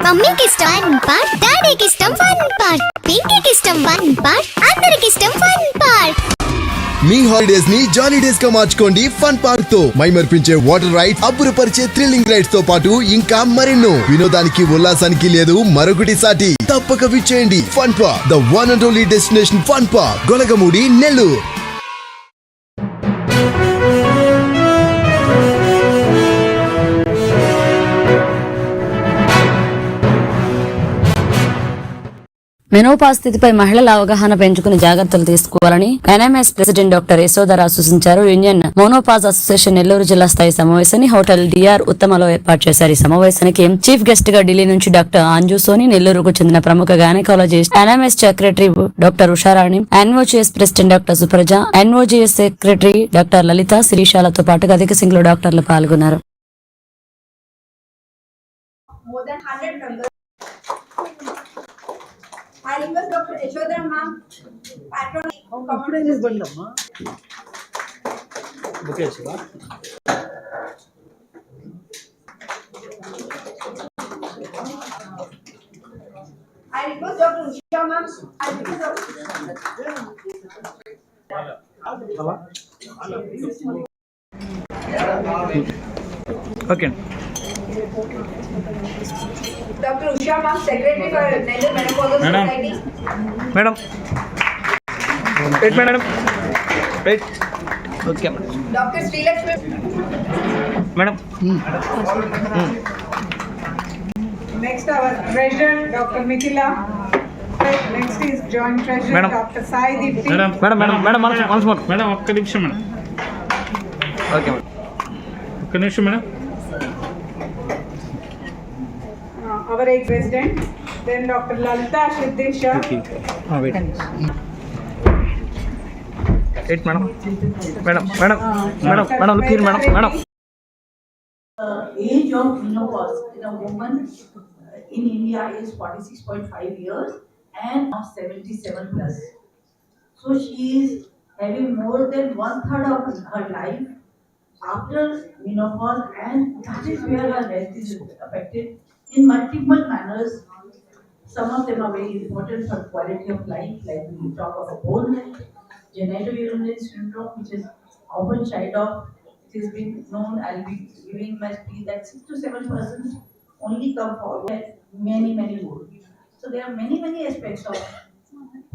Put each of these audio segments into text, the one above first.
మమ్మీకి ఇష్టం one part, డాడీకి ఇష్టం వన్ పార్ట్, పింకీకి ఇష్టం వన్ పార్ట్, అందరికి ఇష్టం వన్ పార్ట్. మీ హాలిడేస్ ని జాలీ డేస్ గా మార్చుకోండి ఫన్ పార్క్ తో. మైమర్పించే వాటర్ రైడ్స్, అబ్బురపరిచే థ్రిల్లింగ్ రైడ్స్ తో పాటు ఇంకా మరెన్నో. వినోదానికి ఉల్లాసానికి లేదు మరొకటి సాటి. తప్పక విచ్చేయండి fun park, the one and only destination fun park, Golagamudi, Nellore. Menopause స్థితిపై మహిళల అవగాహన పెంచుకుని జాగ్రత్తలు తీసుకోవాలని ఎన్ఎంఎస్ ప్రెసిడెంట్ డాక్టర్ యశోధర సూచించారు. యూనియన్ మోనోపాజ్ అసోసియేషన్ నెల్లూరు జిల్లా స్థాయి సమావేశాన్ని హోటల్ డిఆర్ ఉత్తమలో ఏర్పాటు చేశారు. ఈ సమావేశానికి చీఫ్ గెస్ట్ గా ఢిల్లీ నుంచి డాక్టర్ అంజు సోని, నెల్లూరుకు చెందిన ప్రముఖ gynaecologist, NMS secretary doctor Usharani, NOGS president doctor Supraja, NOGS secretary doctor Lalitha, శిరీషాలతో పాటుగా అధిక సంఖ్యలో డాక్టర్లు పాల్గొన్నారు. I request Dr. Yashodhara ma'am, patron. I request Dr. Usha ma'am. I request Okay. Dr. Usha ma'am, Secretary for Nellore Menopausal Society. Madam. Wait, madam. Wait. Okay. Dr. Srilakshmi. Madam. Next, our treasurer, Dr. Mithila. Next is joint treasurer, Madam. Dr. Sai Dipti. Madam, once more. Madam ఒక్క నిమిషం madam. Okay, madam. ఒక్క నిమిషం madam. Our ex-president, then Dr. Lalita Siddesha. Wait. Wait, madam. Look here, madam. Age of menopause in a woman in India is 46.5 years and now 77 plus. So she is having more than 1/3 of her life after menopause, and that is where her health is affected in multiple manners. Some of them are very important for quality of life, like we talk about bone health, genitourinary syndrome, which is often shied off. It has been known, I'll be giving my speech, that 6 to 7% only come forward, many more. So there are many aspects of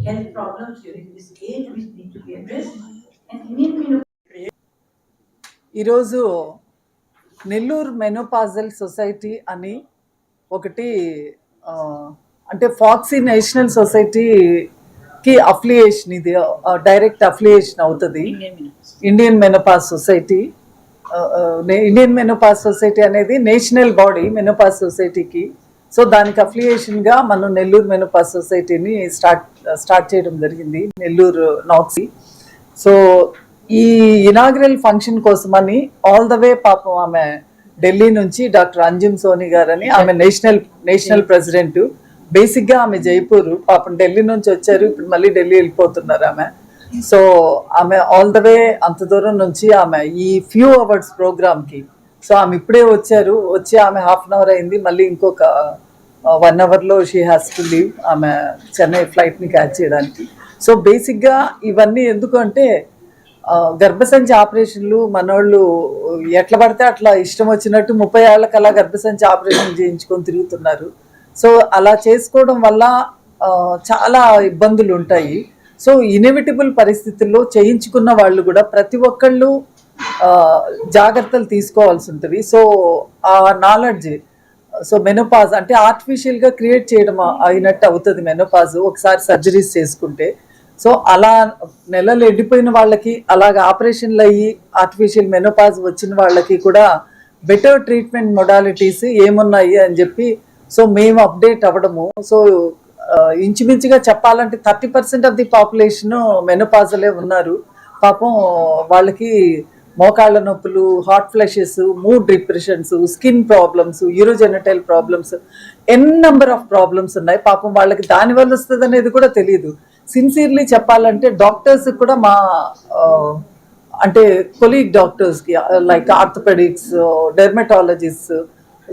health problems during this age which need to be addressed. And Indian menopause. ఈరోజు Nellore menopausal society అని ఒకటి అంటే ఫాక్సీ national సొసైటీకి affiliation, ఇది direct affiliation అవుతుంది. Indian menopause society, Indian menopause society అనేది national body menopause సొసైటీకి. So దానికి అఫిలియేషన్గా మనం నెల్లూరు మెనోపాజ్ సొసైటీని స్టార్ట్ చేయడం జరిగింది, నెల్లూరు నాక్సీ. సో ఈ ఇనాగ్రల్ ఫంక్షన్ కోసమని ఆల్ ద వే పాపం ఆమె ఢిల్లీ నుంచి డాక్టర్ అంజుమ్ సోని గారని, ఆమె నేషనల్ ప్రెసిడెంట్. బేసిక్గా ఆమె జైపూర్, పాపం ఢిల్లీ నుంచి వచ్చారు, ఇప్పుడు మళ్ళీ ఢిల్లీ వెళ్ళిపోతున్నారు ఆమె. సో ఆమె ఆల్ ద వే అంత దూరం నుంచి ఆమె ఈ ఫ్యూ అవర్స్ ప్రోగ్రామ్కి, సో ఆమె ఇప్పుడే వచ్చి ఆమె ½ అన్ అవర్ అయింది, మళ్ళీ ఇంకొక 1 అవర్లో షీ హ్యాస్ టు లీవ్, ఆమె చెన్నై ఫ్లైట్ని క్యాచ్ చేయడానికి. సో బేసిక్గా ఇవన్నీ ఎందుకు అంటే గర్భసంచి ఆపరేషన్లు మనోళ్ళు ఎట్లా పడితే అట్లా ఇష్టం వచ్చినట్టు 30 ఏళ్ళకి అలా గర్భసంచి ఆపరేషన్ చేయించుకొని తిరుగుతున్నారు. సో అలా చేసుకోవడం వల్ల చాలా ఇబ్బందులు ఉంటాయి. సో ఇన్ఎవిటబుల్ పరిస్థితుల్లో చేయించుకున్న వాళ్ళు కూడా ప్రతి ఒక్కళ్ళు జాగ్రత్తలు తీసుకోవాల్సి ఉంటుంది. సో ఆ నాలెడ్జ్, సో మెనోపాజ్ అంటే ఆర్టిఫిషియల్గా క్రియేట్ చేయడం అయినట్టు అవుతుంది మెనోపాజ్ ఒకసారి సర్జరీస్ చేసుకుంటే. సో అలా నెలలు ఎండిపోయిన వాళ్ళకి, అలాగ ఆపరేషన్లు అయ్యి ఆర్టిఫిషియల్ మెనోపాజ్ వచ్చిన వాళ్ళకి కూడా బెటర్ ట్రీట్మెంట్ మొడాలిటీస్ ఏమున్నాయి అని చెప్పి సో మేము అప్డేట్ అవ్వడము. సో ఇంచుమించుగా చెప్పాలంటే 30% ఆఫ్ ది పాపులేషన్ మెనోపాజలే ఉన్నారు. పాపం వాళ్ళకి మోకాళ్ళ నొప్పులు, hot flushes, mood depressions, skin problems, urogenital problems, number of problems ఉన్నాయి. పాపం వాళ్ళకి దానివల్ల వస్తుంది అనేది కూడా తెలియదు. సిన్సియర్లీ చెప్పాలంటే డాక్టర్స్ కూడా మా అంటే కొలీగ్ డాక్టర్స్కి లైక్ ఆర్థోపెడిక్స్, డెర్మటాలజిస్ట్,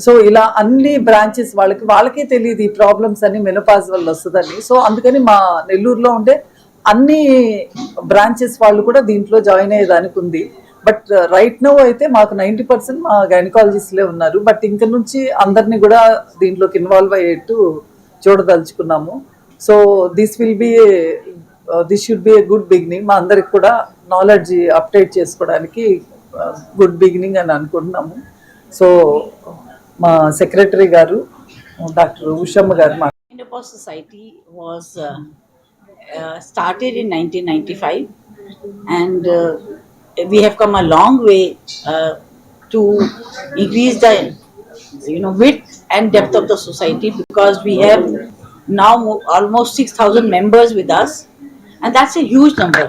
సో ఇలా అన్ని బ్రాంచెస్ వాళ్ళకే తెలియదు ఈ ప్రాబ్లమ్స్ అన్ని మెనోపాజ్ వల్ల వస్తుందని. సో అందుకని మా నెల్లూరులో ఉండే అన్ని బ్రాంచెస్ వాళ్ళు కూడా దీంట్లో జాయిన్ అయ్యేదానికి ఉంది. బట్ రైట్ నౌ అయితే మాకు 90% మా గైనకాలజిస్ట్లే ఉన్నారు. బట్ ఇంక నుంచి అందరినీ కూడా దీంట్లోకి ఇన్వాల్వ్ అయ్యేట్టు చూడదలుచుకున్నాము. So this should be a good beginning. మా అందరికి కూడా నాలెడ్జ్ అప్డేట్ చేసుకోవడానికి గుడ్ బిగినింగ్ అని అనుకుంటున్నాము. సో మా సెక్రటరీ గారు డాక్టర్ ఉషమ్మ గారు Menopause Society was started in 1995, and we have come a long way to increase the width and depth of the society, because we have now almost 6,000 members with us, and that's a huge number.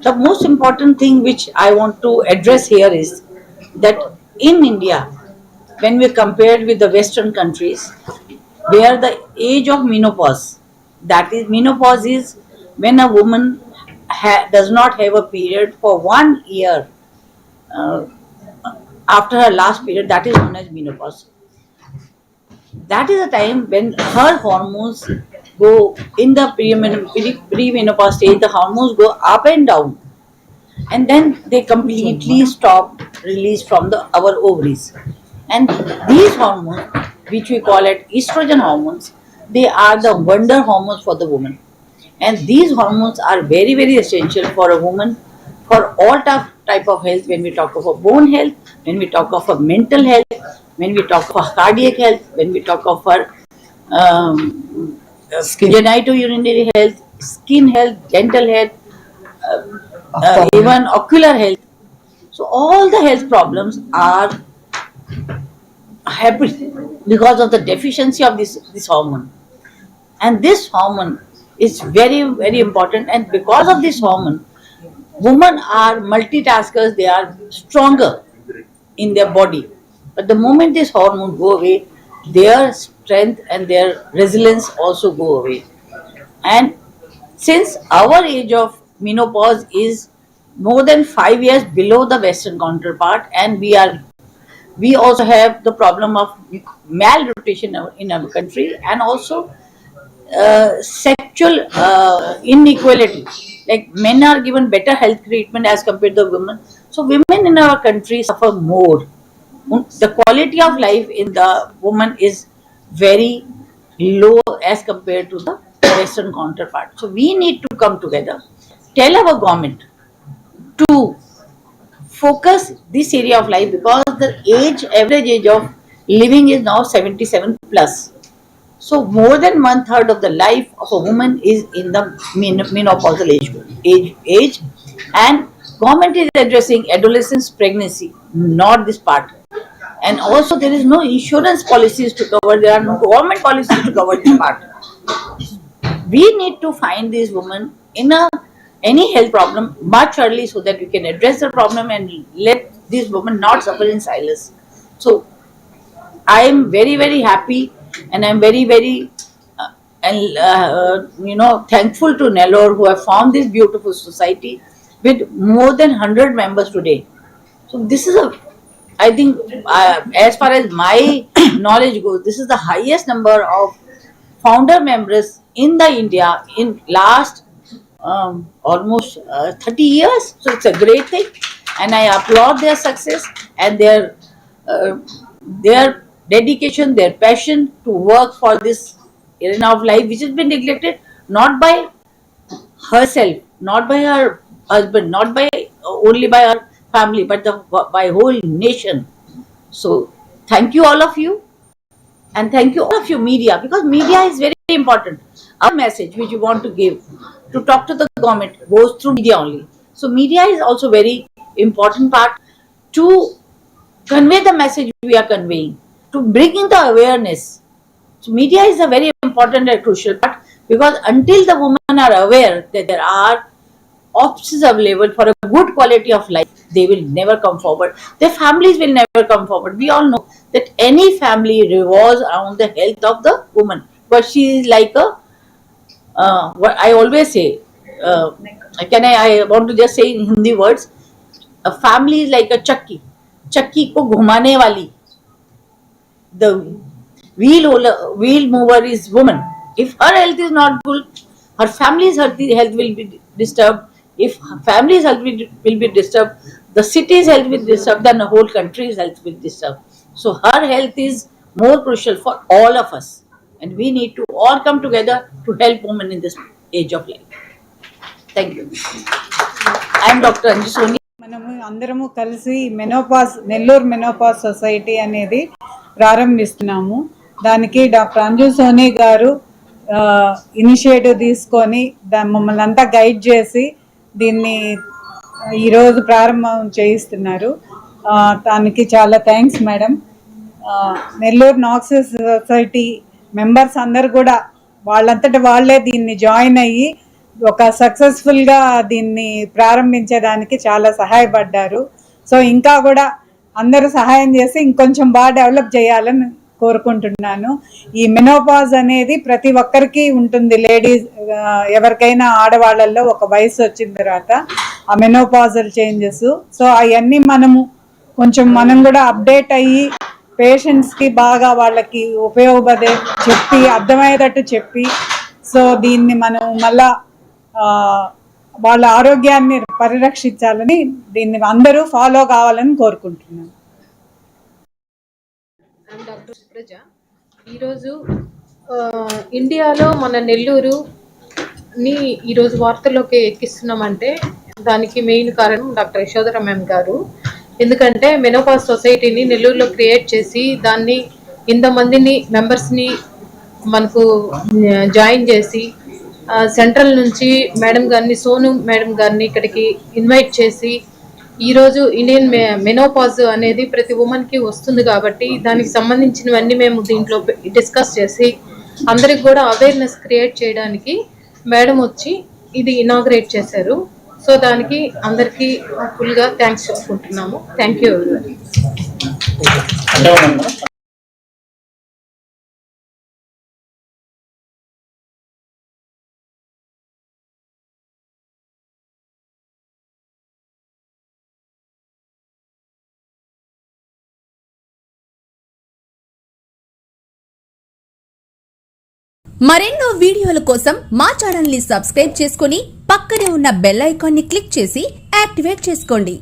The most important thing which I want to address here is that in India, when we compared with the Western countries, where the age of menopause, that is, menopause is when a woman does not have a period for 1 year after her last period, that is known as menopause. That is a time when her hormones go in the pre-menopause stage, the hormones go up and down, and then they completely stop release from our ovaries. And these hormones, which we call it estrogen hormones, they are the wonder hormones for the woman. And these hormones are very, very essential for a woman for all type of health. When we talk of a bone health, when we talk of a mental health, when we talk of cardiac health, when we talk of her genitourinary health, skin health, dental health, even ocular health. So all the health problems are happen because of the deficiency of this hormone. And this hormone is very, very important, and because of this hormone, women are multitaskers, they are stronger in their body. But the moment this hormone go away, their strength and their resilience also go away. And since our age of menopause is more than 5 years below the Western counterpart, and we also have the problem of malnutrition in our country, and also sexual inequality. Like, men are given better health treatment as compared to women. So women in our country suffer more. The quality of life in the woman is very low as compared to the Western counterpart. So we need to come together, tell our government to focus this area of life, because the average age of living is now 77 plus. So more than 1/3 of the life of a woman is in the menopausal age, and government is addressing adolescence pregnancy, not this part. And also there is no insurance policies to cover, there are no government policies to cover this part. We need to find these women in any health problem much early, so that we can address the problem and let these women not suffer in silence. So I am very, very happy, and I am very, very thankful to Nellore, who have formed this beautiful society with more than 100 members today. So this is I think as far as my knowledge goes, this is the highest number of founder members in the India in last almost 30 years. So it's a great thing, and I applaud their success and their dedication, their passion to work for this arena of life, which has been neglected not by herself, not by her husband, not by only by her family, but by whole nation. So thank you all of you, and thank you all of you media, because media is very important. Our message which you want to give, to talk to the government, goes through media only. So media is also very important part to convey the message we are conveying, to bring in the awareness. So media is a very important and crucial part, because until the women are aware that there are options available for a good quality of life, they will never come forward. Their families will never come forward. We all know that any family revolves around the health of the woman, but she is like what I always say, I want to just say in Hindi words, a family is like a चक्की को घुमाने वाली the wheel mover is woman. If her health is not good, her family's health will be disturbed. If her family's health will be disturbed, the city's health will be disturbed, then the whole country's health will be disturbed. So her health is more crucial for all of us, and we need to all come together to help women in this age of life. Thank you. I am Dr. Anju Soni. మనము అందరము కలిసి Nellore menopause society అనేది ప్రారంభిస్తున్నాము. దానికి doctor Anju Sony గారు initiative తీసుకొని మమ్మల్ని అంతా guide చేసి దీన్ని ఈరోజు ప్రారంభం చేయిస్తున్నారు. దానికి చాలా థ్యాంక్స్ మేడం. నెల్లూరు నాక్సిస్ సొసైటీ మెంబర్స్ అందరు కూడా వాళ్ళంతటి వాళ్ళే దీన్ని జాయిన్ అయ్యి ఒక సక్సెస్ఫుల్గా దీన్ని ప్రారంభించేదానికి చాలా సహాయపడ్డారు. సో ఇంకా కూడా అందరూ సహాయం చేసి ఇంకొంచెం బాగా డెవలప్ చేయాలని కోరుకుంటున్నాను. ఈ మెనోపాజ్ అనేది ప్రతి ఒక్కరికి ఉంటుంది. లేడీస్ ఎవరికైనా ఆడవాళ్ళల్లో ఒక వయసు వచ్చిన తర్వాత ఆ మెనోపాజల్ చేంజెస్, సో అవన్నీ మనం కూడా అప్డేట్ అయ్యి పేషెంట్స్కి బాగా వాళ్ళకి ఉపయోగపడే చెప్పి అర్థమయ్యేటట్టు చెప్పి, సో దీన్ని మనం మళ్ళా వాళ్ళ ఆరోగ్యాన్ని పరిరక్షించాలని దీన్ని అందరూ ఫాలో కావాలని కోరుకుంటున్నాను. డాక్టర్ సుప్రజ. ఈరోజు ఇండియాలో మన నెల్లూరుని ఈరోజు వార్తల్లోకి ఎక్కిస్తున్నామంటే దానికి మెయిన్ కారణం డాక్టర్ యశోధర మ్యామ్ గారు. ఎందుకంటే మెనోపాజ్ సొసైటీని నెల్లూరులో క్రియేట్ చేసి దాన్ని ఇంతమందిని మెంబర్స్ని మనకు జాయిన్ చేసి సెంట్రల్ నుంచి మేడం గారిని, సోను మేడం గారిని ఇక్కడికి ఇన్వైట్ చేసి ఈరోజు ఇండియన్ మెనోపాజ్ అనేది ప్రతి ఉమెన్కి వస్తుంది కాబట్టి దానికి సంబంధించినవన్నీ మేము దీంట్లో డిస్కస్ చేసి అందరికి కూడా అవేర్నెస్ క్రియేట్ చేయడానికి మేడం వచ్చి ఇది ఇనాగ్రేట్ చేశారు. సో దానికి అందరికీ ఫుల్గా థ్యాంక్స్ చెప్పుకుంటున్నాము. Thank you everyone. మరెన్నో వీడియోల కోసం మా ఛానల్ ని సబ్స్క్రైబ్ చేసుకుని పక్కనే ఉన్న బెల్ ఐకాన్ ని క్లిక్ చేసి యాక్టివేట్ చేసుకోండి.